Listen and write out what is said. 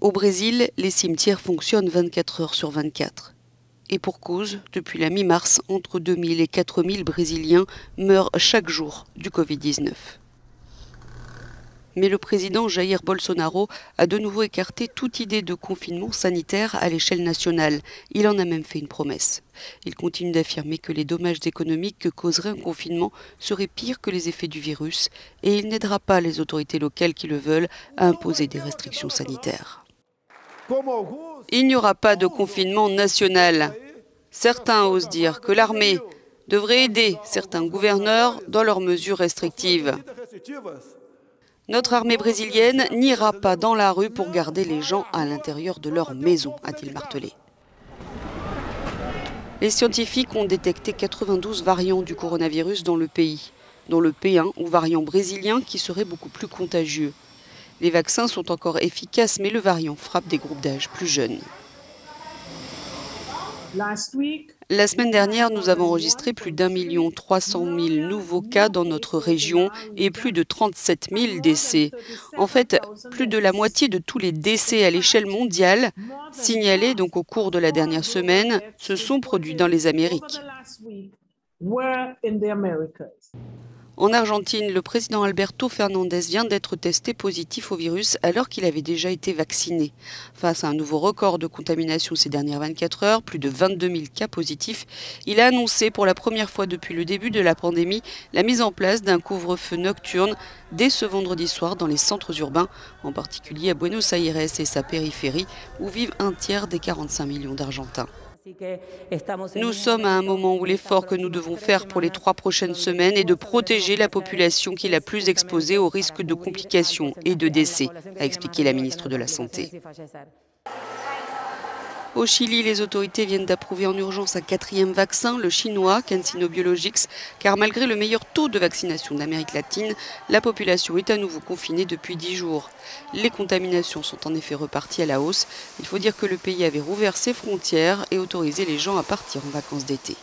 Au Brésil, les cimetières fonctionnent 24 heures sur 24. Et pour cause, depuis la mi-mars, entre 2000 et 4000 Brésiliens meurent chaque jour du Covid-19. Mais le président Jair Bolsonaro a de nouveau écarté toute idée de confinement sanitaire à l'échelle nationale. Il en a même fait une promesse. Il continue d'affirmer que les dommages économiques que causerait un confinement seraient pires que les effets du virus et il n'aidera pas les autorités locales qui le veulent à imposer des restrictions sanitaires. Il n'y aura pas de confinement national. Certains osent dire que l'armée devrait aider certains gouverneurs dans leurs mesures restrictives. Notre armée brésilienne n'ira pas dans la rue pour garder les gens à l'intérieur de leur maison, a-t-il martelé. Les scientifiques ont détecté 92 variants du coronavirus dans le pays, dont le P1 ou variant brésilien qui serait beaucoup plus contagieux. Les vaccins sont encore efficaces, mais le variant frappe des groupes d'âge plus jeunes. La semaine dernière, nous avons enregistré plus d'1 300 000 nouveaux cas dans notre région et plus de 37 000 décès. En fait, plus de la moitié de tous les décès à l'échelle mondiale, signalés donc au cours de la dernière semaine, se sont produits dans les Amériques. En Argentine, le président Alberto Fernandez vient d'être testé positif au virus alors qu'il avait déjà été vacciné. Face à un nouveau record de contamination ces dernières 24 heures, plus de 22 000 cas positifs, il a annoncé pour la première fois depuis le début de la pandémie la mise en place d'un couvre-feu nocturne dès ce vendredi soir dans les centres urbains, en particulier à Buenos Aires et sa périphérie, où vivent un tiers des 45 millions d'Argentins. Nous sommes à un moment où l'effort que nous devons faire pour les 3 prochaines semaines est de protéger la population qui est la plus exposée au risque de complications et de décès, a expliqué la ministre de la Santé. Au Chili, les autorités viennent d'approuver en urgence un 4e vaccin, le chinois CanSino Biologics, car malgré le meilleur taux de vaccination d'Amérique latine, la population est à nouveau confinée depuis 10 jours. Les contaminations sont en effet reparties à la hausse. Il faut dire que le pays avait rouvert ses frontières et autorisé les gens à partir en vacances d'été.